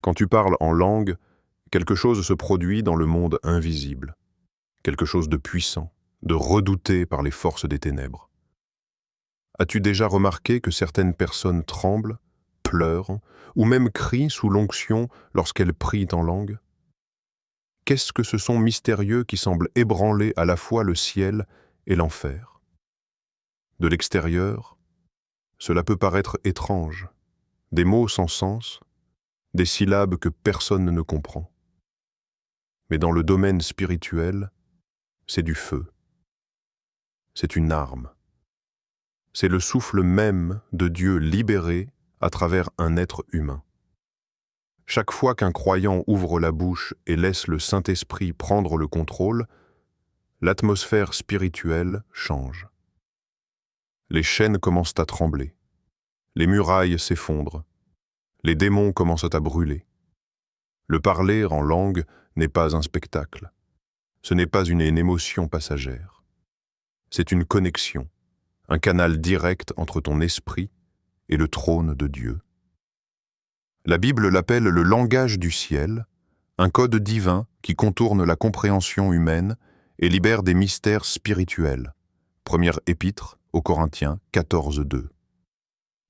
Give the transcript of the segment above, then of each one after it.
Quand tu parles en langue, quelque chose se produit dans le monde invisible, quelque chose de puissant, de redouté par les forces des ténèbres. As-tu déjà remarqué que certaines personnes tremblent, pleurent ou même crient sous l'onction lorsqu'elles prient en langue? Qu'est-ce que ce son mystérieux qui semble ébranler à la fois le ciel et l'enfer? De l'extérieur, cela peut paraître étrange, des mots sans sens, des syllabes que personne ne comprend. Mais dans le domaine spirituel, c'est du feu, c'est une arme. C'est le souffle même de Dieu libéré à travers un être humain. Chaque fois qu'un croyant ouvre la bouche et laisse le Saint-Esprit prendre le contrôle, l'atmosphère spirituelle change. Les chaînes commencent à trembler, les murailles s'effondrent, les démons commencent à brûler. Le parler en langue n'est pas un spectacle, ce n'est pas une émotion passagère. C'est une connexion, un canal direct entre ton esprit et le trône de Dieu. La Bible l'appelle le langage du ciel, un code divin qui contourne la compréhension humaine et libère des mystères spirituels. Première épître aux Corinthiens 14:2.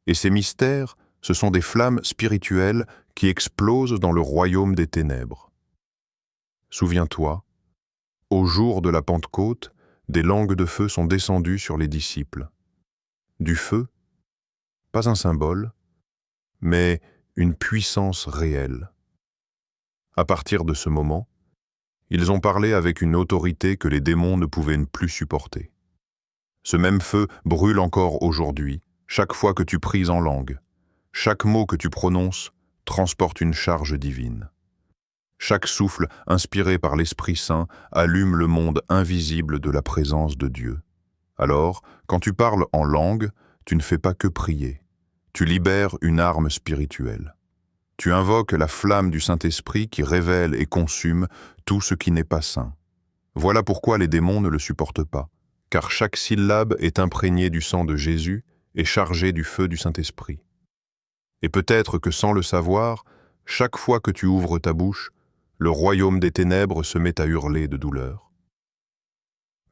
Et ces mystères, ce sont des flammes spirituelles qui explosent dans le royaume des ténèbres. Souviens-toi, au jour de la Pentecôte, des langues de feu sont descendues sur les disciples. Du feu, pas un symbole, mais une puissance réelle. À partir de ce moment, ils ont parlé avec une autorité que les démons ne pouvaient plus supporter. Ce même feu brûle encore aujourd'hui, chaque fois que tu pries en langue. Chaque mot que tu prononces transporte une charge divine. Chaque souffle inspiré par l'Esprit Saint allume le monde invisible de la présence de Dieu. Alors, quand tu parles en langue, tu ne fais pas que prier. Tu libères une arme spirituelle. Tu invoques la flamme du Saint-Esprit qui révèle et consume tout ce qui n'est pas saint. Voilà pourquoi les démons ne le supportent pas, car chaque syllabe est imprégnée du sang de Jésus et chargée du feu du Saint-Esprit. Et peut-être que sans le savoir, chaque fois que tu ouvres ta bouche, le royaume des ténèbres se met à hurler de douleur.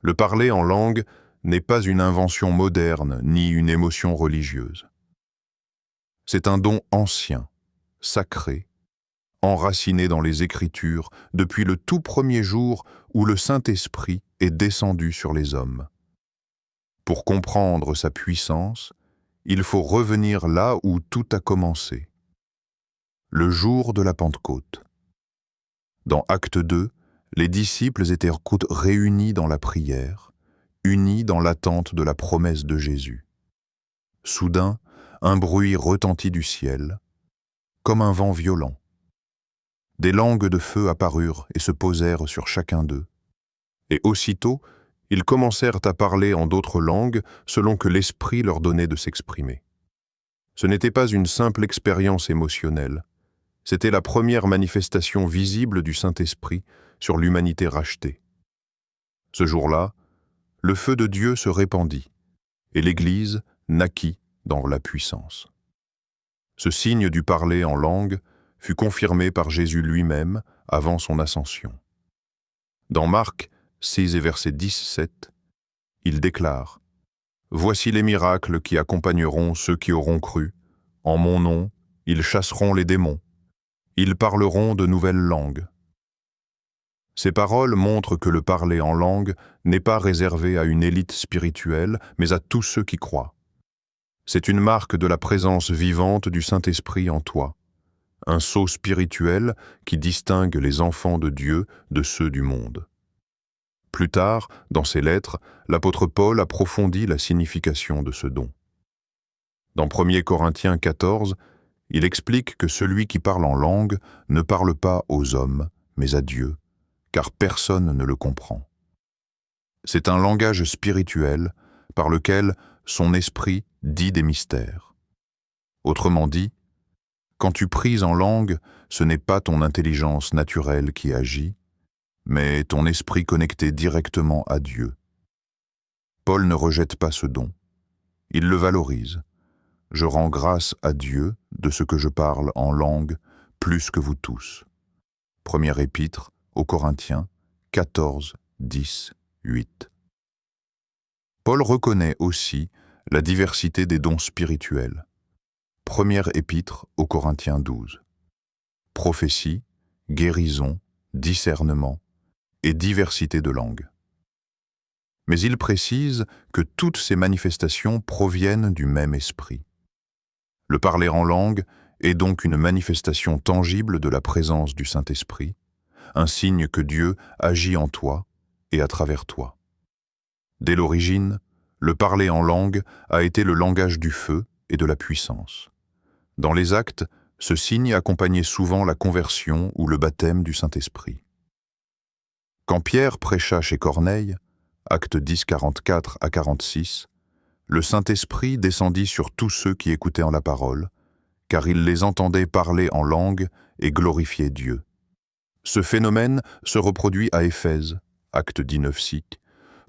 Le parler en langue n'est pas une invention moderne ni une émotion religieuse. C'est un don ancien, sacré, enraciné dans les Écritures depuis le tout premier jour où le Saint-Esprit est descendu sur les hommes. Pour comprendre sa puissance, il faut revenir là où tout a commencé, le jour de la Pentecôte. Dans Acte 2, les disciples étaient réunis dans la prière, unis dans l'attente de la promesse de Jésus. Soudain, un bruit retentit du ciel, comme un vent violent. Des langues de feu apparurent et se posèrent sur chacun d'eux. Et aussitôt, ils commencèrent à parler en d'autres langues selon que l'Esprit leur donnait de s'exprimer. Ce n'était pas une simple expérience émotionnelle, c'était la première manifestation visible du Saint-Esprit sur l'humanité rachetée. Ce jour-là, le feu de Dieu se répandit, et l'Église naquit dans la puissance. Ce signe du parler en langue fut confirmé par Jésus lui-même avant son ascension. Dans Marc 6 et verset 10-7, il déclare « Voici les miracles qui accompagneront ceux qui auront cru. En mon nom, ils chasseront les démons. Ils parleront de nouvelles langues. » Ces paroles montrent que le parler en langue n'est pas réservé à une élite spirituelle, mais à tous ceux qui croient. C'est une marque de la présence vivante du Saint-Esprit en toi, un sceau spirituel qui distingue les enfants de Dieu de ceux du monde. Plus tard, dans ses lettres, l'apôtre Paul approfondit la signification de ce don. Dans 1 Corinthiens 14, il explique que celui qui parle en langue ne parle pas aux hommes, mais à Dieu, car personne ne le comprend. C'est un langage spirituel par lequel son esprit dit des mystères. Autrement dit, quand tu pries en langue, ce n'est pas ton intelligence naturelle qui agit, mais ton esprit connecté directement à Dieu. Paul ne rejette pas ce don, il le valorise. Je rends grâce à Dieu de ce que je parle en langue plus que vous tous. Première épître aux Corinthiens 14, 10, 8. Paul reconnaît aussi la diversité des dons spirituels. Première épître aux Corinthiens 12. Prophétie, guérison, discernement et diversité de langues. Mais il précise que toutes ces manifestations proviennent du même esprit. Le parler en langue est donc une manifestation tangible de la présence du Saint-Esprit, un signe que Dieu agit en toi et à travers toi. Dès l'origine, le parler en langue a été le langage du feu et de la puissance. Dans les actes, ce signe accompagnait souvent la conversion ou le baptême du Saint-Esprit. Quand Pierre prêcha chez Corneille, actes 10, 44 à 46, le Saint-Esprit descendit sur tous ceux qui écoutaient en la parole, car il les entendait parler en langue et glorifier Dieu. Ce phénomène se reproduit à Éphèse, acte 19, 6.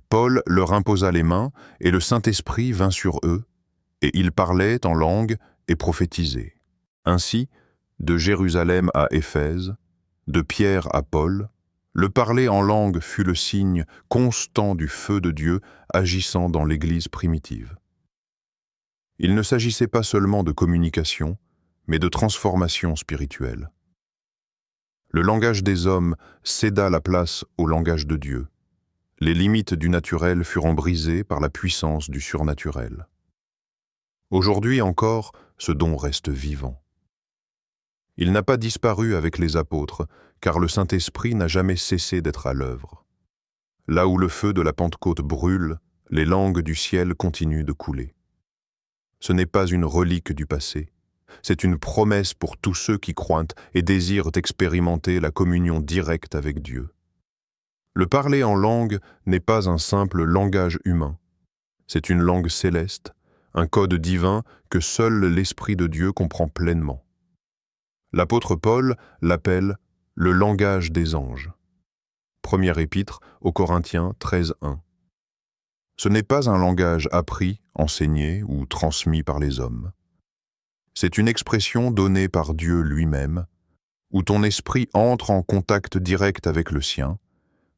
Paul leur imposa les mains et le Saint-Esprit vint sur eux, et ils parlaient en langue et prophétisaient. Ainsi, de Jérusalem à Éphèse, de Pierre à Paul, le parler en langue fut le signe constant du feu de Dieu agissant dans l'Église primitive. Il ne s'agissait pas seulement de communication, mais de transformation spirituelle. Le langage des hommes céda la place au langage de Dieu. Les limites du naturel furent brisées par la puissance du surnaturel. Aujourd'hui encore, ce don reste vivant. Il n'a pas disparu avec les apôtres, car le Saint-Esprit n'a jamais cessé d'être à l'œuvre. Là où le feu de la Pentecôte brûle, les langues du ciel continuent de couler. Ce n'est pas une relique du passé, c'est une promesse pour tous ceux qui croient et désirent expérimenter la communion directe avec Dieu. Le parler en langue n'est pas un simple langage humain, c'est une langue céleste, un code divin que seul l'Esprit de Dieu comprend pleinement. L'apôtre Paul l'appelle le langage des anges. Première épître aux Corinthiens 13, 1. Ce n'est pas un langage appris, enseigné ou transmis par les hommes. C'est une expression donnée par Dieu lui-même, où ton esprit entre en contact direct avec le sien,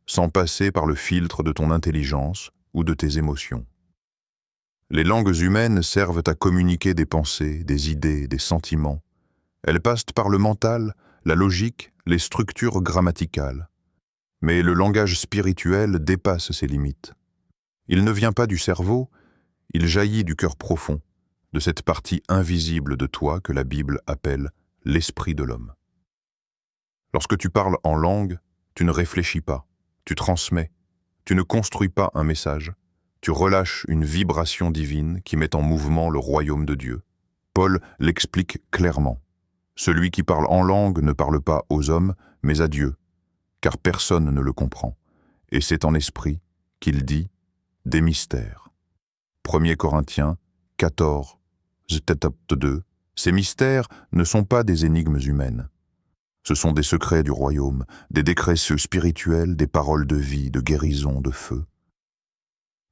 sans passer par le filtre de ton intelligence ou de tes émotions. Les langues humaines servent à communiquer des pensées, des idées, des sentiments. Elles passent par le mental, la logique, les structures grammaticales. Mais le langage spirituel dépasse ces limites. Il ne vient pas du cerveau, il jaillit du cœur profond, de cette partie invisible de toi que la Bible appelle l'esprit de l'homme. Lorsque tu parles en langue, tu ne réfléchis pas, tu transmets, tu ne construis pas un message, tu relâches une vibration divine qui met en mouvement le royaume de Dieu. Paul l'explique clairement. Celui qui parle en langue ne parle pas aux hommes, mais à Dieu, car personne ne le comprend. Et c'est en esprit qu'il dit des mystères. 1 Corinthiens 14, 2. Ces mystères ne sont pas des énigmes humaines. Ce sont des secrets du royaume, des décrets spirituels, des paroles de vie, de guérison, de feu.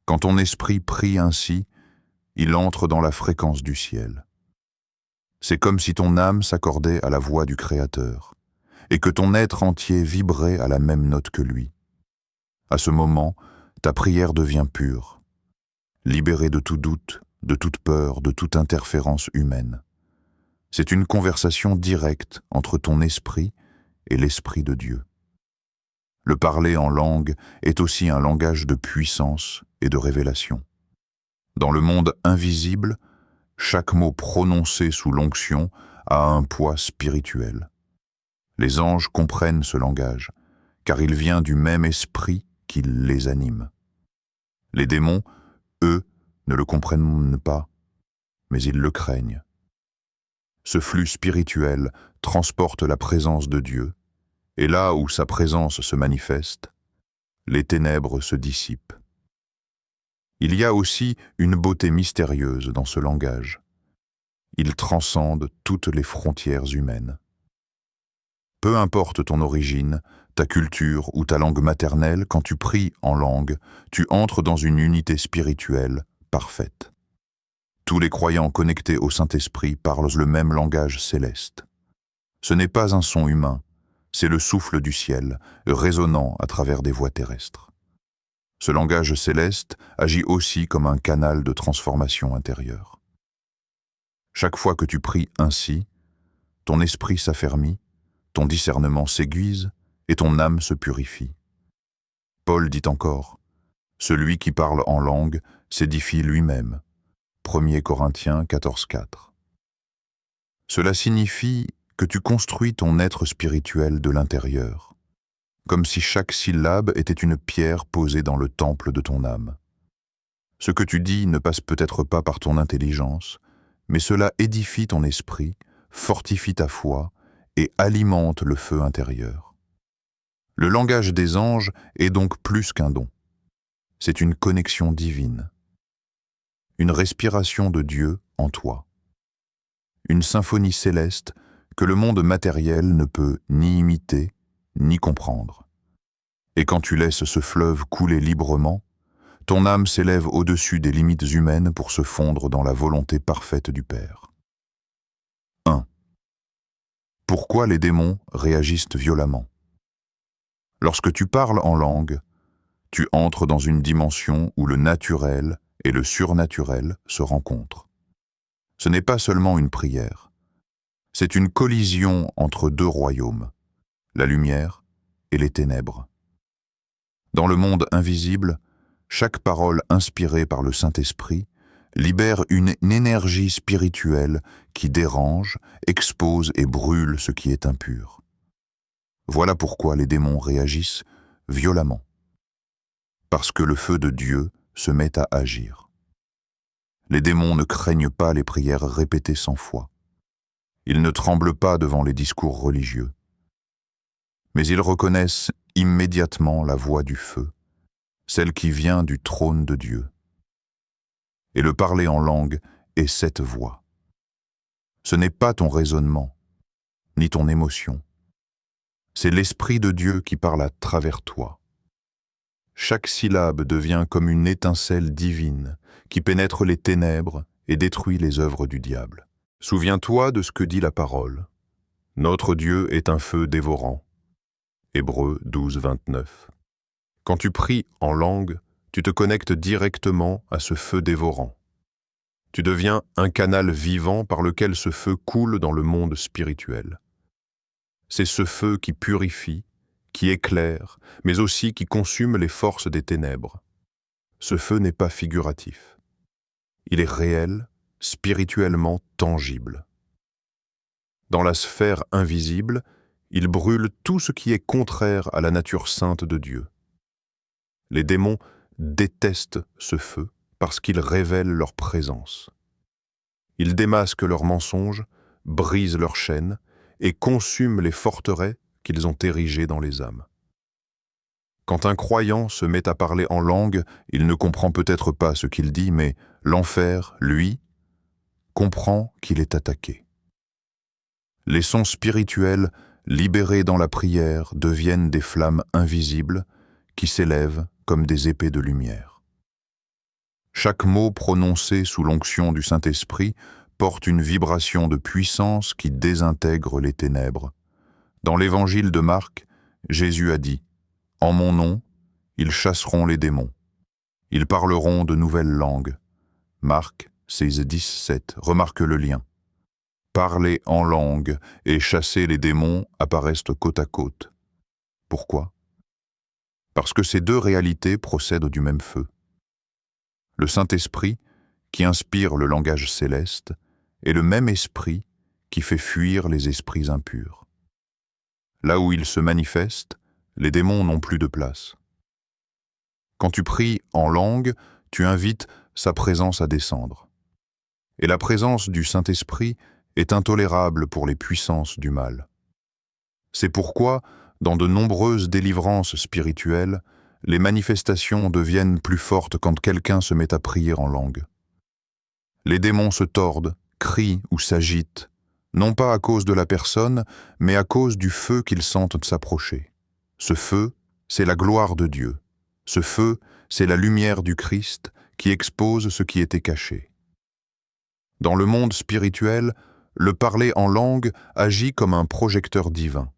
Quand ton esprit prie ainsi, il entre dans la fréquence du ciel. C'est comme si ton âme s'accordait à la voix du Créateur, et que ton être entier vibrait à la même note que lui. À ce moment, ta prière devient pure, libérée de tout doute, de toute peur, de toute interférence humaine. C'est une conversation directe entre ton esprit et l'Esprit de Dieu. Le parler en langue est aussi un langage de puissance et de révélation. Dans le monde invisible, chaque mot prononcé sous l'onction a un poids spirituel. Les anges comprennent ce langage, car il vient du même esprit qui les anime. Les démons, eux, ne le comprennent pas, mais ils le craignent. Ce flux spirituel transporte la présence de Dieu, et là où sa présence se manifeste, les ténèbres se dissipent. Il y a aussi une beauté mystérieuse dans ce langage. Il transcende toutes les frontières humaines. Peu importe ton origine, ta culture ou ta langue maternelle, quand tu pries en langue, tu entres dans une unité spirituelle parfaite. Tous les croyants connectés au Saint-Esprit parlent le même langage céleste. Ce n'est pas un son humain, c'est le souffle du ciel, résonnant à travers des voies terrestres. Ce langage céleste agit aussi comme un canal de transformation intérieure. Chaque fois que tu pries ainsi, ton esprit s'affermit, ton discernement s'aiguise et ton âme se purifie. Paul dit encore, « Celui qui parle en langue s'édifie lui-même. » 1 Corinthiens 14,4. Cela signifie que tu construis ton être spirituel de l'intérieur, comme si chaque syllabe était une pierre posée dans le temple de ton âme. Ce que tu dis ne passe peut-être pas par ton intelligence, mais cela édifie ton esprit, fortifie ta foi et alimente le feu intérieur. Le langage des anges est donc plus qu'un don. C'est une connexion divine, une respiration de Dieu en toi, une symphonie céleste que le monde matériel ne peut ni imiter, ni comprendre. Et quand tu laisses ce fleuve couler librement, ton âme s'élève au-dessus des limites humaines pour se fondre dans la volonté parfaite du Père. 1. Pourquoi les démons réagissent violemment? Lorsque tu parles en langue, tu entres dans une dimension où le naturel et le surnaturel se rencontrent. Ce n'est pas seulement une prière, c'est une collision entre deux royaumes, la lumière et les ténèbres. Dans le monde invisible, chaque parole inspirée par le Saint-Esprit libère une énergie spirituelle qui dérange, expose et brûle ce qui est impur. Voilà pourquoi les démons réagissent violemment. Parce que le feu de Dieu se met à agir. Les démons ne craignent pas les prières répétées sans foi. Ils ne tremblent pas devant les discours religieux. Mais ils reconnaissent immédiatement la voix du feu, celle qui vient du trône de Dieu. Et le parler en langue est cette voix. Ce n'est pas ton raisonnement, ni ton émotion. C'est l'Esprit de Dieu qui parle à travers toi. Chaque syllabe devient comme une étincelle divine qui pénètre les ténèbres et détruit les œuvres du diable. Souviens-toi de ce que dit la parole. Notre Dieu est un feu dévorant. Hébreux 12, 29. Quand tu pries en langue, tu te connectes directement à ce feu dévorant. Tu deviens un canal vivant par lequel ce feu coule dans le monde spirituel. C'est ce feu qui purifie, qui éclaire, mais aussi qui consume les forces des ténèbres. Ce feu n'est pas figuratif. Il est réel, spirituellement tangible. Dans la sphère invisible, il brûle tout ce qui est contraire à la nature sainte de Dieu. Les démons détestent ce feu parce qu'il révèle leur présence. Ils démasquent leurs mensonges, brisent leurs chaînes et consument les forteresses qu'ils ont érigées dans les âmes. Quand un croyant se met à parler en langue, il ne comprend peut-être pas ce qu'il dit, mais l'enfer, lui, comprend qu'il est attaqué. Les sons spirituels, libérés dans la prière, deviennent des flammes invisibles qui s'élèvent comme des épées de lumière. Chaque mot prononcé sous l'onction du Saint-Esprit porte une vibration de puissance qui désintègre les ténèbres. Dans l'évangile de Marc, Jésus a dit « En mon nom, ils chasseront les démons. Ils parleront de nouvelles langues. » Marc 16, 17, remarque le lien. Parler en langue et chasser les démons apparaissent côte à côte. Pourquoi? Parce que ces deux réalités procèdent du même feu. Le Saint-Esprit, qui inspire le langage céleste, est le même esprit qui fait fuir les esprits impurs. Là où il se manifeste, les démons n'ont plus de place. Quand tu pries en langue, tu invites sa présence à descendre. Et la présence du Saint-Esprit est intolérable pour les puissances du mal. C'est pourquoi, dans de nombreuses délivrances spirituelles, les manifestations deviennent plus fortes quand quelqu'un se met à prier en langue. Les démons se tordent, crient ou s'agitent, non pas à cause de la personne, mais à cause du feu qu'ils sentent s'approcher. Ce feu, c'est la gloire de Dieu. Ce feu, c'est la lumière du Christ qui expose ce qui était caché. Dans le monde spirituel, le parler en langue agit comme un projecteur divin.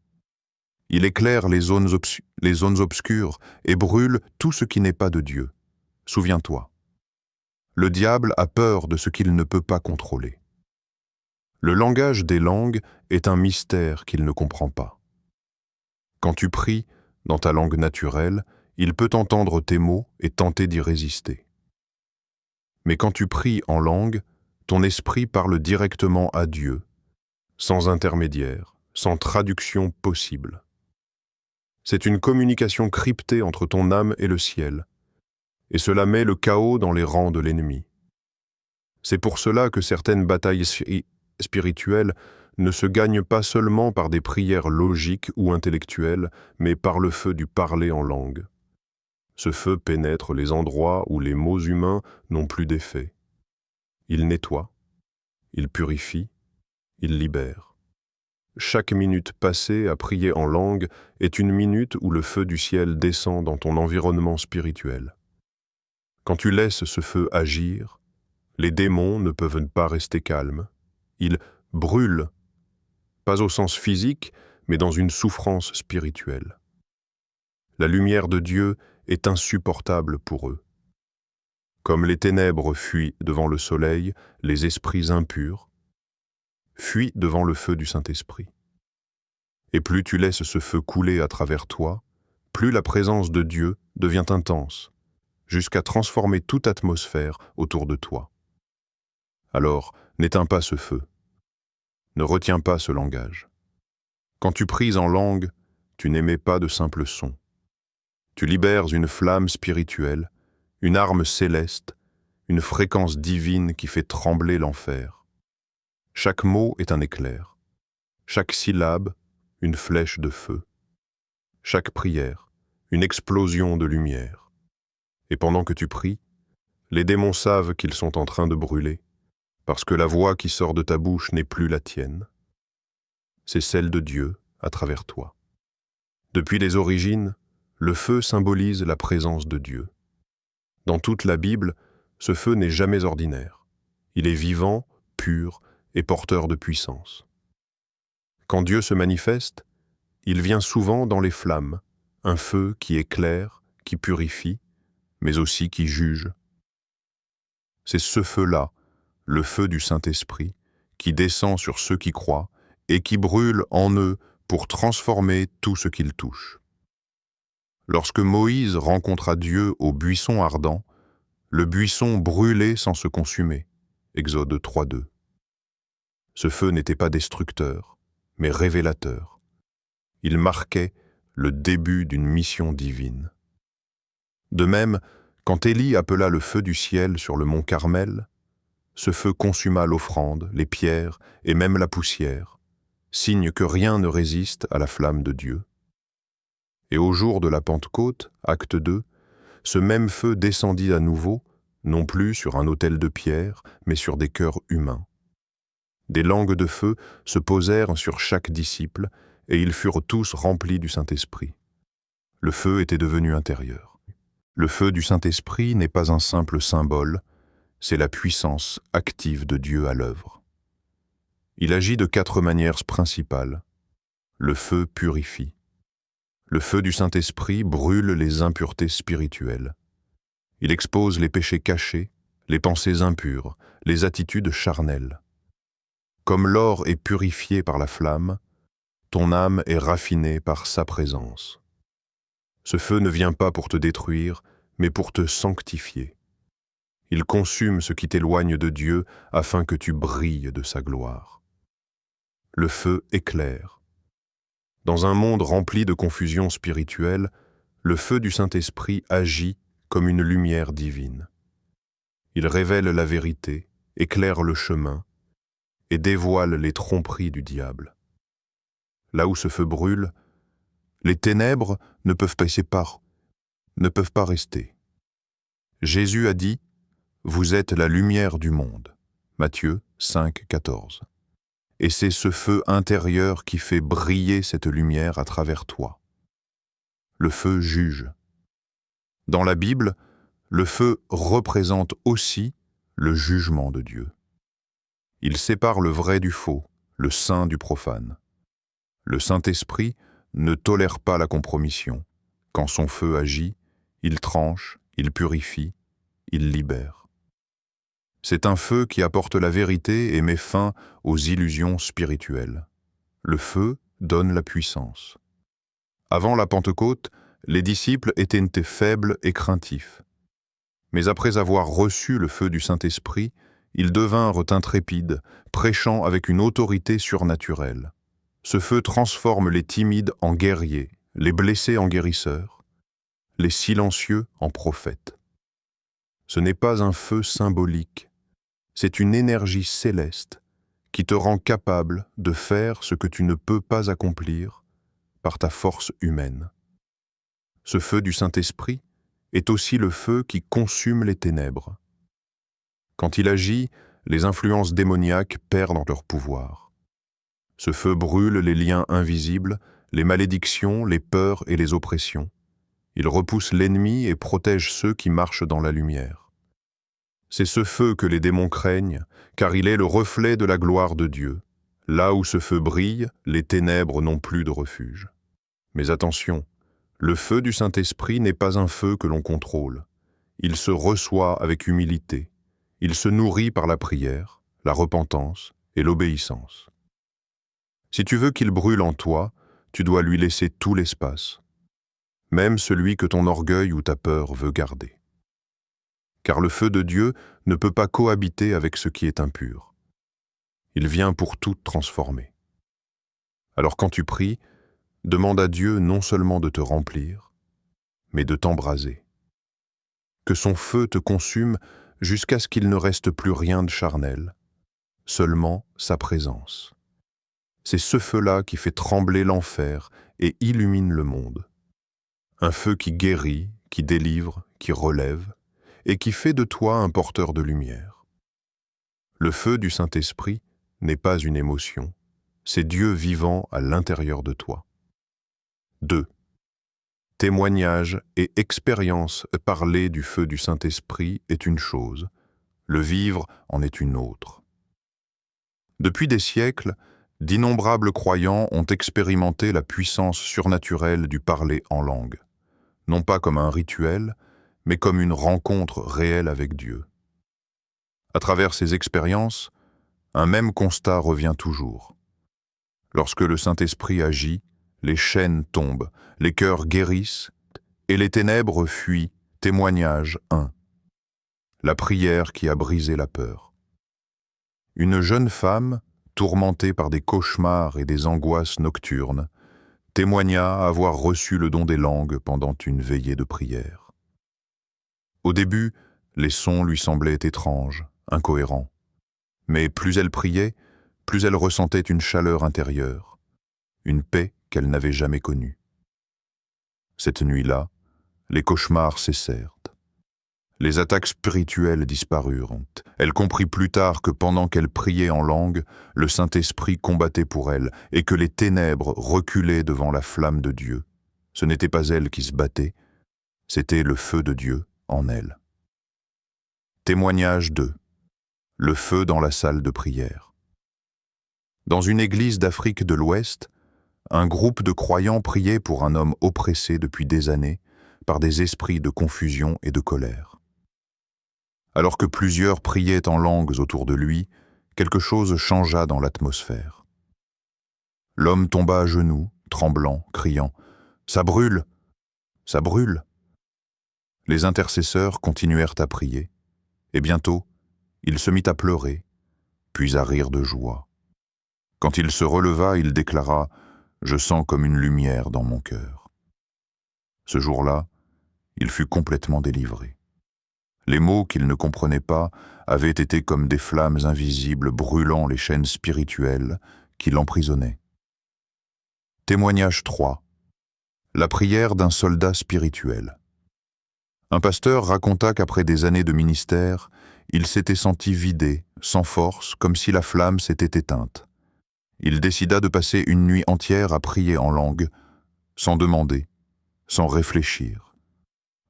Il éclaire les zones obscures et brûle tout ce qui n'est pas de Dieu. Souviens-toi. Le diable a peur de ce qu'il ne peut pas contrôler. Le langage des langues est un mystère qu'il ne comprend pas. Quand tu pries, dans ta langue naturelle, il peut entendre tes mots et tenter d'y résister. Mais quand tu pries en langue, ton esprit parle directement à Dieu, sans intermédiaire, sans traduction possible. C'est une communication cryptée entre ton âme et le ciel, et cela met le chaos dans les rangs de l'ennemi. C'est pour cela que certaines batailles spirituelles ne se gagnent pas seulement par des prières logiques ou intellectuelles, mais par le feu du parler en langue. Ce feu pénètre les endroits où les mots humains n'ont plus d'effet. Il nettoie, il purifie, il libère. Chaque minute passée à prier en langue est une minute où le feu du ciel descend dans ton environnement spirituel. Quand tu laisses ce feu agir, les démons ne peuvent pas rester calmes. Ils brûlent, pas au sens physique, mais dans une souffrance spirituelle. La lumière de Dieu est insupportable pour eux. Comme les ténèbres fuient devant le soleil, les esprits impurs fuient devant le feu du Saint-Esprit. Et plus tu laisses ce feu couler à travers toi, plus la présence de Dieu devient intense, jusqu'à transformer toute atmosphère autour de toi. Alors, n'éteins pas ce feu. Ne retiens pas ce langage. Quand tu pries en langue, tu n'émets pas de simples sons. Tu libères une flamme spirituelle, une arme céleste, une fréquence divine qui fait trembler l'enfer. Chaque mot est un éclair. Chaque syllabe, une flèche de feu. Chaque prière, une explosion de lumière. Et pendant que tu pries, les démons savent qu'ils sont en train de brûler, parce que la voix qui sort de ta bouche n'est plus la tienne. C'est celle de Dieu à travers toi. Depuis les origines, le feu symbolise la présence de Dieu. Dans toute la Bible, ce feu n'est jamais ordinaire. Il est vivant, pur et porteur de puissance. Quand Dieu se manifeste, il vient souvent dans les flammes, un feu qui éclaire, qui purifie, mais aussi qui juge. C'est ce feu-là, le feu du Saint-Esprit, qui descend sur ceux qui croient et qui brûle en eux pour transformer tout ce qu'il touche. Lorsque Moïse rencontra Dieu au buisson ardent, le buisson brûlait sans se consumer. Exode 3:2. Ce feu n'était pas destructeur, mais révélateur. Il marquait le début d'une mission divine. De même, quand Élie appela le feu du ciel sur le mont Carmel, ce feu consuma l'offrande, les pierres et même la poussière, signe que rien ne résiste à la flamme de Dieu. Et au jour de la Pentecôte, acte 2, ce même feu descendit à nouveau, non plus sur un autel de pierre, mais sur des cœurs humains. Des langues de feu se posèrent sur chaque disciple, et ils furent tous remplis du Saint-Esprit. Le feu était devenu intérieur. Le feu du Saint-Esprit n'est pas un simple symbole, c'est la puissance active de Dieu à l'œuvre. Il agit de 4 manières principales. Le feu purifie. Le feu du Saint-Esprit brûle les impuretés spirituelles. Il expose les péchés cachés, les pensées impures, les attitudes charnelles. Comme l'or est purifié par la flamme, ton âme est raffinée par sa présence. Ce feu ne vient pas pour te détruire, mais pour te sanctifier. Il consume ce qui t'éloigne de Dieu afin que tu brilles de sa gloire. Le feu éclaire. Dans un monde rempli de confusion spirituelle, le feu du Saint-Esprit agit comme une lumière divine. Il révèle la vérité, éclaire le chemin et dévoile les tromperies du diable. Là où ce feu brûle, les ténèbres ne peuvent pas rester. Jésus a dit « Vous êtes la lumière du monde » Matthieu 5,14. Et c'est ce feu intérieur qui fait briller cette lumière à travers toi. Le feu juge. Dans la Bible, le feu représente aussi le jugement de Dieu. Il sépare le vrai du faux, le saint du profane. Le Saint-Esprit ne tolère pas la compromission. Quand son feu agit, il tranche, il purifie, il libère. C'est un feu qui apporte la vérité et met fin aux illusions spirituelles. Le feu donne la puissance. Avant la Pentecôte, les disciples étaient faibles et craintifs. Mais après avoir reçu le feu du Saint-Esprit, ils devinrent intrépides, prêchant avec une autorité surnaturelle. Ce feu transforme les timides en guerriers, les blessés en guérisseurs, les silencieux en prophètes. Ce n'est pas un feu symbolique, c'est une énergie céleste qui te rend capable de faire ce que tu ne peux pas accomplir par ta force humaine. Ce feu du Saint-Esprit est aussi le feu qui consume les ténèbres. Quand il agit, les influences démoniaques perdent leur pouvoir. Ce feu brûle les liens invisibles, les malédictions, les peurs et les oppressions. Il repousse l'ennemi et protège ceux qui marchent dans la lumière. C'est ce feu que les démons craignent, car il est le reflet de la gloire de Dieu. Là où ce feu brille, les ténèbres n'ont plus de refuge. Mais attention, le feu du Saint-Esprit n'est pas un feu que l'on contrôle. Il se reçoit avec humilité. Il se nourrit par la prière, la repentance et l'obéissance. Si tu veux qu'il brûle en toi, tu dois lui laisser tout l'espace, même celui que ton orgueil ou ta peur veut garder. Car le feu de Dieu ne peut pas cohabiter avec ce qui est impur. Il vient pour tout transformer. Alors quand tu pries, demande à Dieu non seulement de te remplir, mais de t'embraser. Que son feu te consume jusqu'à ce qu'il ne reste plus rien de charnel, seulement sa présence. C'est ce feu-là qui fait trembler l'enfer et illumine le monde. Un feu qui guérit, qui délivre, qui relève, et qui fait de toi un porteur de lumière. Le feu du Saint-Esprit n'est pas une émotion, c'est Dieu vivant à l'intérieur de toi. 2. Témoignage et expérience parler du feu du Saint-Esprit est une chose, le vivre en est une autre. Depuis des siècles, d'innombrables croyants ont expérimenté la puissance surnaturelle du parler en langue, non pas comme un rituel, mais comme une rencontre réelle avec Dieu. À travers ces expériences, un même constat revient toujours. Lorsque le Saint-Esprit agit, les chaînes tombent, les cœurs guérissent, et les ténèbres fuient. Témoignage 1. La prière qui a brisé la peur. Une jeune femme, tourmentée par des cauchemars et des angoisses nocturnes, témoigna avoir reçu le don des langues pendant une veillée de prière. Au début, les sons lui semblaient étranges, incohérents. Mais plus elle priait, plus elle ressentait une chaleur intérieure, une paix qu'elle n'avait jamais connue. Cette nuit-là, les cauchemars cessèrent. Les attaques spirituelles disparurent. Elle comprit plus tard que pendant qu'elle priait en langue, le Saint-Esprit combattait pour elle et que les ténèbres reculaient devant la flamme de Dieu. Ce n'était pas elle qui se battait, c'était le feu de Dieu en elle. Témoignage 2. Le feu dans la salle de prière. Dans une église d'Afrique de l'Ouest, un groupe de croyants priait pour un homme oppressé depuis des années par des esprits de confusion et de colère. Alors que plusieurs priaient en langues autour de lui, quelque chose changea dans l'atmosphère. L'homme tomba à genoux, tremblant, criant « Ça brûle! Ça brûle !» Les intercesseurs continuèrent à prier, et bientôt, il se mit à pleurer, puis à rire de joie. Quand il se releva, il déclara « Je sens comme une lumière dans mon cœur. » Ce jour-là, il fut complètement délivré. Les mots qu'il ne comprenait pas avaient été comme des flammes invisibles brûlant les chaînes spirituelles qui l'emprisonnaient. Témoignage 3. La prière d'un soldat spirituel. Un pasteur raconta qu'après des années de ministère, il s'était senti vidé, sans force, comme si la flamme s'était éteinte. Il décida de passer une nuit entière à prier en langue, sans demander, sans réfléchir,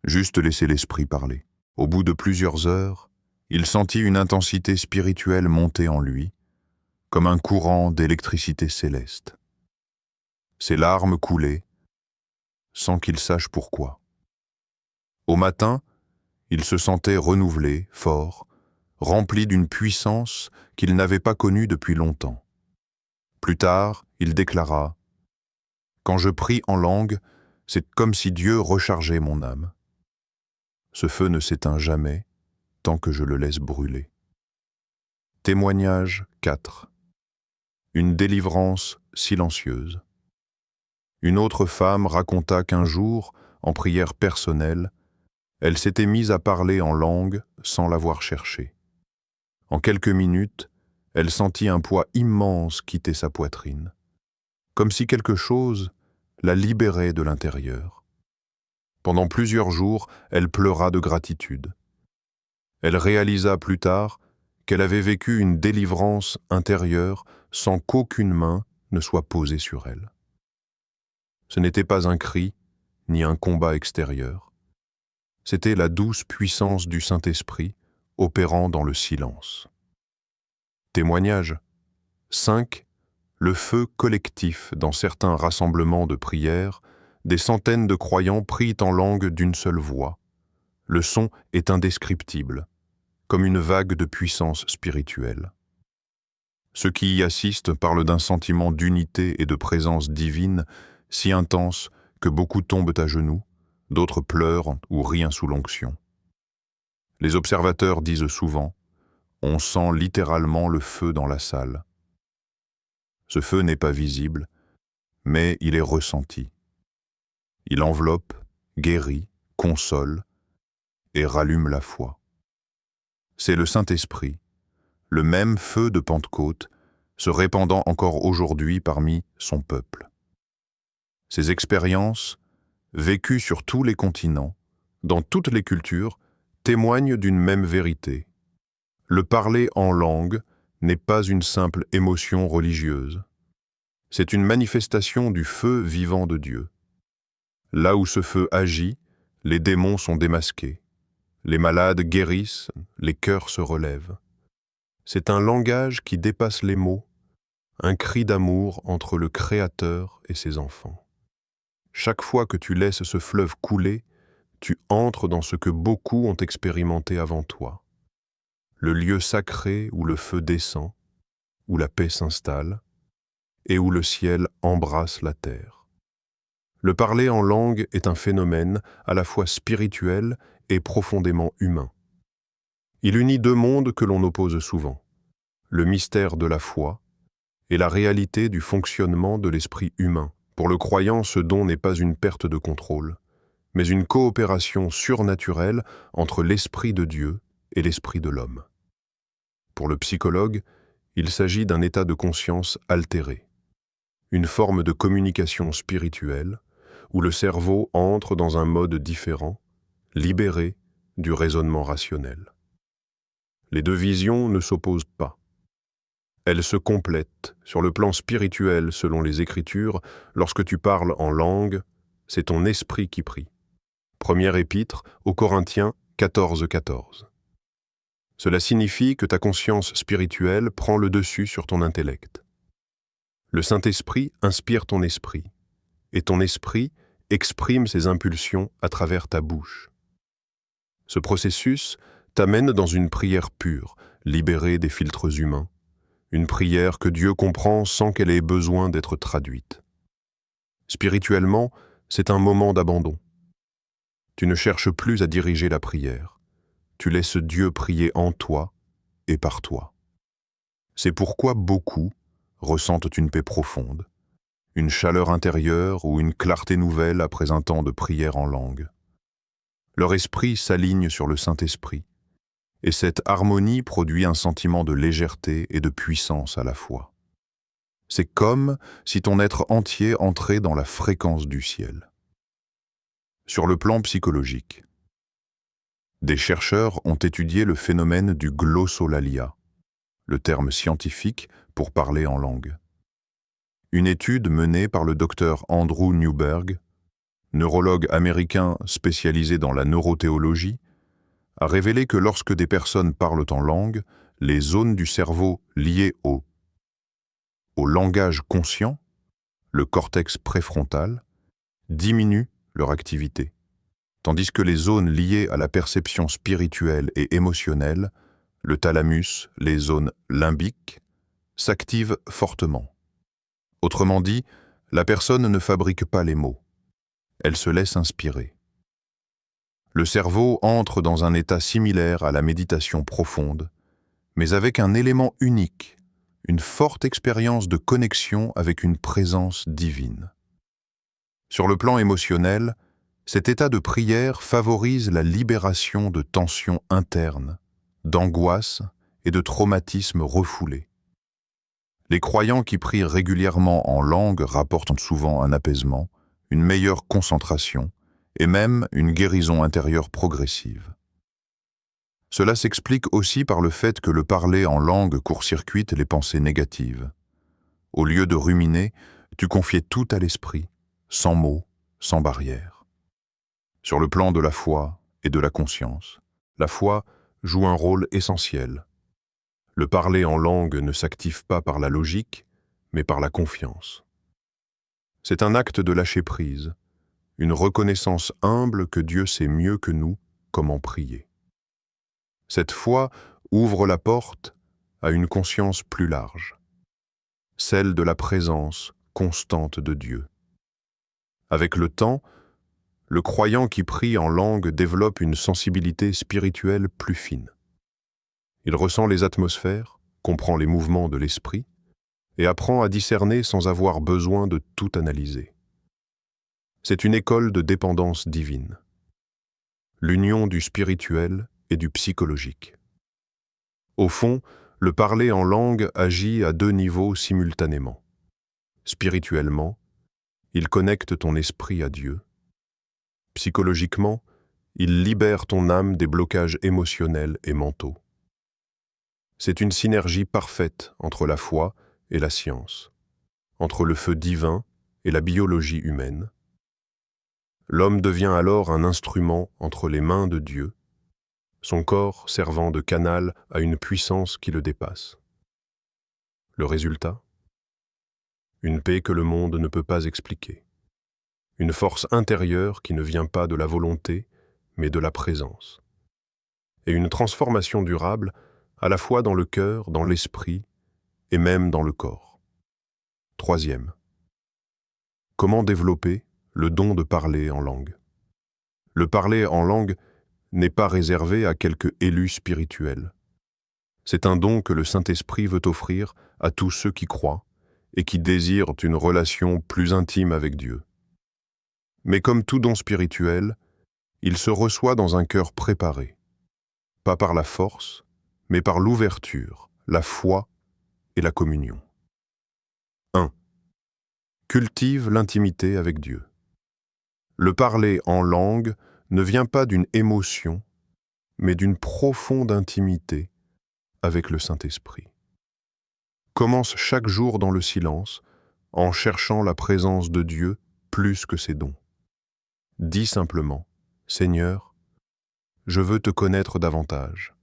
juste laisser l'esprit parler. Au bout de plusieurs heures, il sentit une intensité spirituelle monter en lui, comme un courant d'électricité céleste. Ses larmes coulaient, sans qu'il sache pourquoi. Au matin, il se sentait renouvelé, fort, rempli d'une puissance qu'il n'avait pas connue depuis longtemps. Plus tard, il déclara « Quand je prie en langue, c'est comme si Dieu rechargeait mon âme. Ce feu ne s'éteint jamais tant que je le laisse brûler. » Témoignage 4. Une délivrance silencieuse. Une autre femme raconta qu'un jour, en prière personnelle, elle s'était mise à parler en langue sans l'avoir cherché. En quelques minutes, elle sentit un poids immense quitter sa poitrine, comme si quelque chose la libérait de l'intérieur. Pendant plusieurs jours, elle pleura de gratitude. Elle réalisa plus tard qu'elle avait vécu une délivrance intérieure sans qu'aucune main ne soit posée sur elle. Ce n'était pas un cri, ni un combat extérieur. C'était la douce puissance du Saint-Esprit opérant dans le silence. Témoignage 5. Le feu collectif dans certains rassemblements de prière, des centaines de croyants prient en langue d'une seule voix. Le son est indescriptible, comme une vague de puissance spirituelle. Ceux qui y assistent parlent d'un sentiment d'unité et de présence divine si intense que beaucoup tombent à genoux, d'autres pleurent ou rient sous l'onction. Les observateurs disent souvent « On sent littéralement le feu dans la salle ». Ce feu n'est pas visible, mais il est ressenti. Il enveloppe, guérit, console et rallume la foi. C'est le Saint-Esprit, le même feu de Pentecôte, se répandant encore aujourd'hui parmi son peuple. Ces expériences, vécues sur tous les continents, dans toutes les cultures, témoignent d'une même vérité. Le parler en langue n'est pas une simple émotion religieuse. C'est une manifestation du feu vivant de Dieu. Là où ce feu agit, les démons sont démasqués. Les malades guérissent, les cœurs se relèvent. C'est un langage qui dépasse les mots, un cri d'amour entre le Créateur et ses enfants. Chaque fois que tu laisses ce fleuve couler, tu entres dans ce que beaucoup ont expérimenté avant toi. Le lieu sacré où le feu descend, où la paix s'installe, et où le ciel embrasse la terre. Le parler en langue est un phénomène à la fois spirituel et profondément humain. Il unit deux mondes que l'on oppose souvent, le mystère de la foi et la réalité du fonctionnement de l'esprit humain. Pour le croyant, ce don n'est pas une perte de contrôle, mais une coopération surnaturelle entre l'esprit de Dieu et l'esprit de l'homme. Pour le psychologue, il s'agit d'un état de conscience altéré, une forme de communication spirituelle où le cerveau entre dans un mode différent, libéré du raisonnement rationnel. Les deux visions ne s'opposent pas. Elles se complètent sur le plan spirituel selon les Écritures. Lorsque tu parles en langue, c'est ton esprit qui prie. Première épître aux Corinthiens 14:14. Cela signifie que ta conscience spirituelle prend le dessus sur ton intellect. Le Saint-Esprit inspire ton esprit, et ton esprit exprime ses impulsions à travers ta bouche. Ce processus t'amène dans une prière pure, libérée des filtres humains, une prière que Dieu comprend sans qu'elle ait besoin d'être traduite. Spirituellement, c'est un moment d'abandon. Tu ne cherches plus à diriger la prière. Tu laisses Dieu prier en toi et par toi. C'est pourquoi beaucoup ressentent une paix profonde, une chaleur intérieure ou une clarté nouvelle après un temps de prière en langue. Leur esprit s'aligne sur le Saint-Esprit, et cette harmonie produit un sentiment de légèreté et de puissance à la fois. C'est comme si ton être entier entrait dans la fréquence du ciel. Sur le plan psychologique, des chercheurs ont étudié le phénomène du glossolalia, le terme scientifique pour parler en langue. Une étude menée par le docteur Andrew Newberg, neurologue américain spécialisé dans la neurothéologie, a révélé que lorsque des personnes parlent en langue, les zones du cerveau liées au au langage conscient, le cortex préfrontal, diminuent leur activité, tandis que les zones liées à la perception spirituelle et émotionnelle, le thalamus, les zones limbiques, s'activent fortement. Autrement dit, la personne ne fabrique pas les mots, elle se laisse inspirer. Le cerveau entre dans un état similaire à la méditation profonde, mais avec un élément unique, une forte expérience de connexion avec une présence divine. Sur le plan émotionnel, cet état de prière favorise la libération de tensions internes, d'angoisses et de traumatismes refoulés. Les croyants qui prient régulièrement en langue rapportent souvent un apaisement, une meilleure concentration et même une guérison intérieure progressive. Cela s'explique aussi par le fait que le parler en langue court-circuite les pensées négatives. Au lieu de ruminer, tu confiais tout à l'esprit, sans mots, sans barrière. Sur le plan de la foi et de la conscience, la foi joue un rôle essentiel. Le parler en langue ne s'active pas par la logique, mais par la confiance. C'est un acte de lâcher prise, une reconnaissance humble que Dieu sait mieux que nous comment prier. Cette foi ouvre la porte à une conscience plus large, celle de la présence constante de Dieu. Avec le temps, le croyant qui prie en langue développe une sensibilité spirituelle plus fine. Il ressent les atmosphères, comprend les mouvements de l'esprit et apprend à discerner sans avoir besoin de tout analyser. C'est une école de dépendance divine, l'union du spirituel et du psychologique. Au fond, le parler en langue agit à deux niveaux simultanément. Spirituellement, il connecte ton esprit à Dieu. Psychologiquement, il libère ton âme des blocages émotionnels et mentaux. C'est une synergie parfaite entre la foi et la science, entre le feu divin et la biologie humaine. L'homme devient alors un instrument entre les mains de Dieu, son corps servant de canal à une puissance qui le dépasse. Le résultat ? Une paix que le monde ne peut pas expliquer. Une force intérieure qui ne vient pas de la volonté, mais de la présence. Et une transformation durable à la fois dans le cœur, dans l'esprit et même dans le corps. Troisième. Comment développer le don de parler en langue ? Le parler en langue n'est pas réservé à quelques élus spirituels. C'est un don que le Saint-Esprit veut offrir à tous ceux qui croient et qui désirent une relation plus intime avec Dieu. Mais comme tout don spirituel, il se reçoit dans un cœur préparé, pas par la force, mais par l'ouverture, la foi et la communion. 1. Cultive l'intimité avec Dieu. Le parler en langue ne vient pas d'une émotion, mais d'une profonde intimité avec le Saint-Esprit. Commence chaque jour dans le silence, en cherchant la présence de Dieu plus que ses dons. Dis simplement, « Seigneur, je veux te connaître davantage.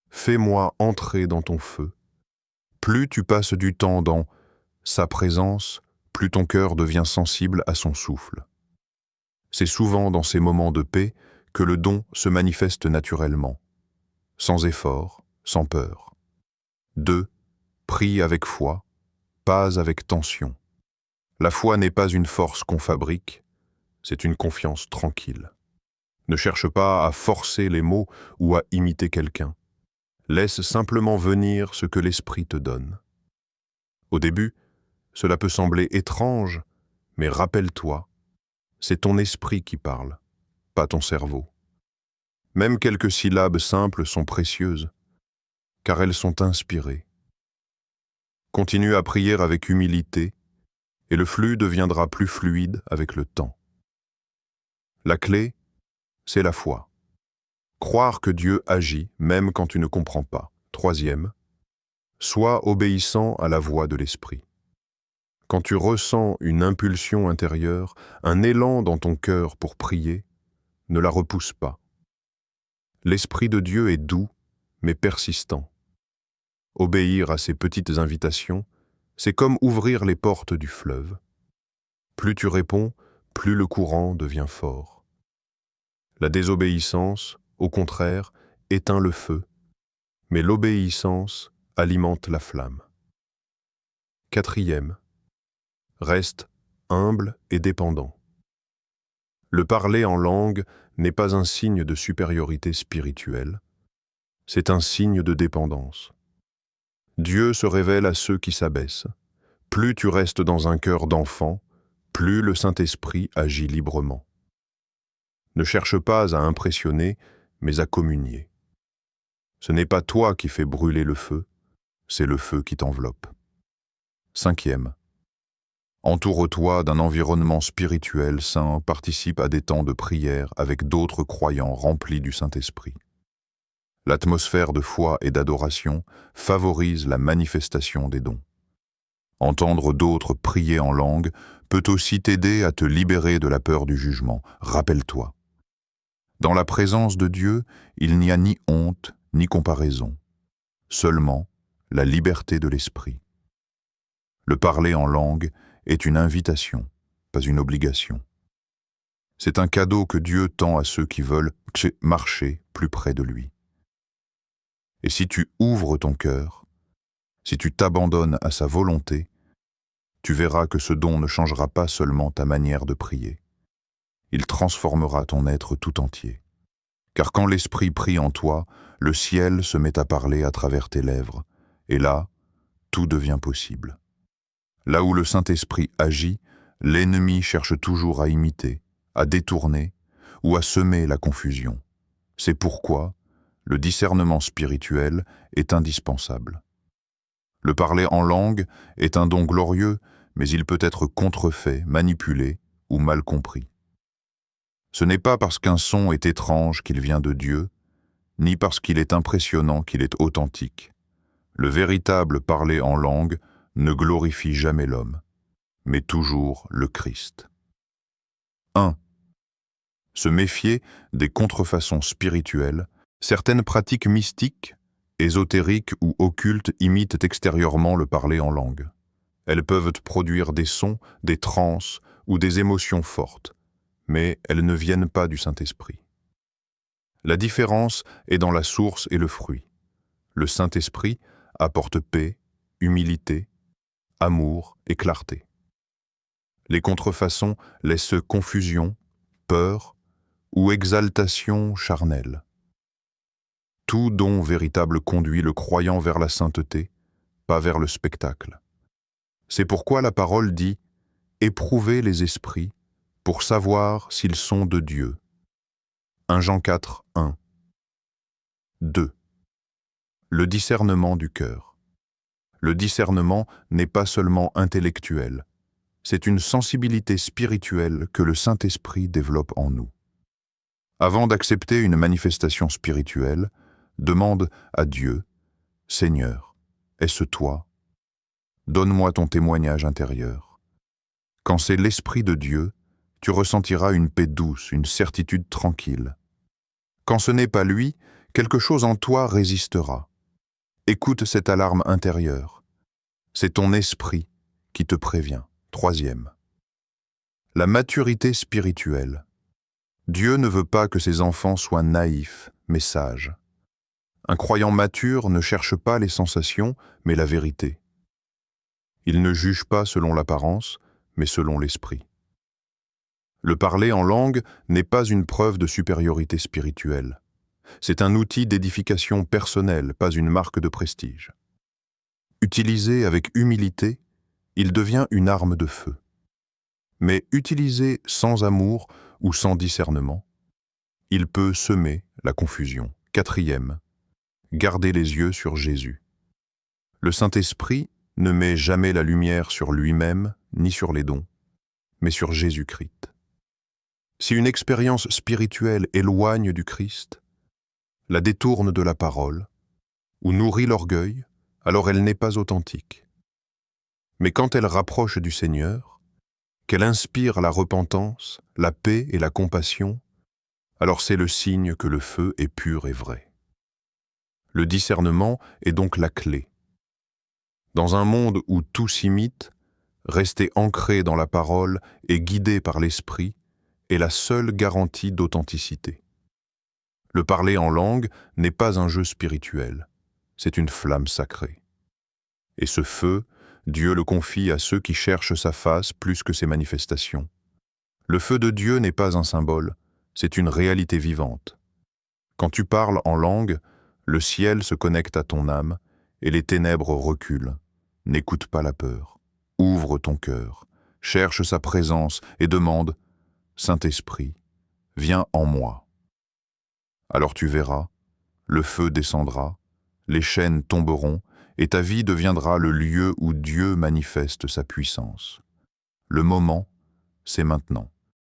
Fais-moi entrer dans ton feu. » Plus tu passes du temps dans sa présence, plus ton cœur devient sensible à son souffle. C'est souvent dans ces moments de paix que le don se manifeste naturellement, sans effort, sans peur. 2. Prie avec foi, pas avec tension. La foi n'est pas une force qu'on fabrique, c'est une confiance tranquille. Ne cherche pas à forcer les mots ou à imiter quelqu'un. Laisse simplement venir ce que l'esprit te donne. Au début, cela peut sembler étrange, mais rappelle-toi, c'est ton esprit qui parle, pas ton cerveau. Même quelques syllabes simples sont précieuses, car elles sont inspirées. Continue à prier avec humilité, et le flux deviendra plus fluide avec le temps. La clé, c'est la foi. Croire que Dieu agit, même quand tu ne comprends pas. 3. Sois obéissant à la voix de l'esprit. Quand tu ressens une impulsion intérieure, un élan dans ton cœur pour prier, ne la repousse pas. L'Esprit de Dieu est doux, mais persistant. Obéir à ses petites invitations, C'est comme ouvrir les portes du fleuve. Plus tu réponds, plus le courant devient fort. La désobéissance, au contraire, éteint le feu, mais l'obéissance alimente la flamme. 4e, reste humble et dépendant. Le parler en langue n'est pas un signe de supériorité spirituelle, c'est un signe de dépendance. Dieu se révèle à ceux qui s'abaissent. Plus tu restes dans un cœur d'enfant, plus le Saint-Esprit agit librement. Ne cherche pas à impressionner, mais à communier. Ce n'est pas toi qui fais brûler le feu, c'est le feu qui t'enveloppe. 5e, entoure-toi d'un environnement spirituel sain, participe à des temps de prière avec d'autres croyants remplis du Saint-Esprit. L'atmosphère de foi et d'adoration favorise la manifestation des dons. Entendre d'autres prier en langue peut aussi t'aider à te libérer de la peur du jugement. Rappelle-toi. Dans la présence de Dieu, il n'y a ni honte ni comparaison, seulement la liberté de l'esprit. Le parler en langue est une invitation, pas une obligation. C'est un cadeau que Dieu tend à ceux qui veulent marcher plus près de lui. Et si tu ouvres ton cœur, si tu t'abandonnes à sa volonté, tu verras que ce don ne changera pas seulement ta manière de prier. Il transformera ton être tout entier. Car quand l'Esprit prie en toi, le ciel se met à parler à travers tes lèvres, et là, tout devient possible. Là où le Saint-Esprit agit, l'ennemi cherche toujours à imiter, à détourner ou à semer la confusion. C'est pourquoi le discernement spirituel est indispensable. Le parler en langue est un don glorieux, mais il peut être contrefait, manipulé ou mal compris. Ce n'est pas parce qu'un son est étrange qu'il vient de Dieu, ni parce qu'il est impressionnant qu'il est authentique. Le véritable parler en langue ne glorifie jamais l'homme, mais toujours le Christ. 1. Se méfier des contrefaçons spirituelles. Certaines pratiques mystiques, ésotériques ou occultes imitent extérieurement le parler en langue. Elles peuvent produire des sons, des transes ou des émotions fortes, mais elles ne viennent pas du Saint-Esprit. La différence est dans la source et le fruit. Le Saint-Esprit apporte paix, humilité, amour et clarté. Les contrefaçons laissent confusion, peur ou exaltation charnelle. Tout don véritable conduit le croyant vers la sainteté, pas vers le spectacle. C'est pourquoi la parole dit « Éprouvez les esprits pour savoir s'ils sont de Dieu ». 1 Jean 4, 1. 2. Le discernement du cœur. Le discernement n'est pas seulement intellectuel, c'est une sensibilité spirituelle que le Saint-Esprit développe en nous. Avant d'accepter une manifestation spirituelle, demande à Dieu, « Seigneur, est-ce toi? Donne-moi ton témoignage intérieur. » Quand c'est l'Esprit de Dieu, tu ressentiras une paix douce, une certitude tranquille. Quand ce n'est pas lui, quelque chose en toi résistera. Écoute cette alarme intérieure. C'est ton esprit qui te prévient. 3e. La maturité spirituelle. Dieu ne veut pas que ses enfants soient naïfs, mais sages. Un croyant mature ne cherche pas les sensations, mais la vérité. Il ne juge pas selon l'apparence, mais selon l'esprit. Le parler en langue n'est pas une preuve de supériorité spirituelle. C'est un outil d'édification personnelle, pas une marque de prestige. Utilisé avec humilité, il devient une arme de feu. Mais utilisé sans amour ou sans discernement, il peut semer la confusion. 4e. Garder les yeux sur Jésus. Le Saint-Esprit ne met jamais la lumière sur lui-même ni sur les dons, mais sur Jésus-Christ. Si une expérience spirituelle éloigne du Christ, la détourne de la parole, ou nourrit l'orgueil, alors elle n'est pas authentique. Mais quand elle rapproche du Seigneur, qu'elle inspire la repentance, la paix et la compassion, alors c'est le signe que le feu est pur et vrai. Le discernement est donc la clé. Dans un monde où tout s'imite, rester ancré dans la parole et guidé par l'esprit est la seule garantie d'authenticité. Le parler en langue n'est pas un jeu spirituel, c'est une flamme sacrée. Et ce feu, Dieu le confie à ceux qui cherchent sa face plus que ses manifestations. Le feu de Dieu n'est pas un symbole, c'est une réalité vivante. Quand tu parles en langue, le ciel se connecte à ton âme et les ténèbres reculent. N'écoute pas la peur. Ouvre ton cœur, cherche sa présence et demande « Saint-Esprit, viens en moi ». Alors tu verras, le feu descendra, les chaînes tomberont et ta vie deviendra le lieu où Dieu manifeste sa puissance. Le moment, c'est maintenant.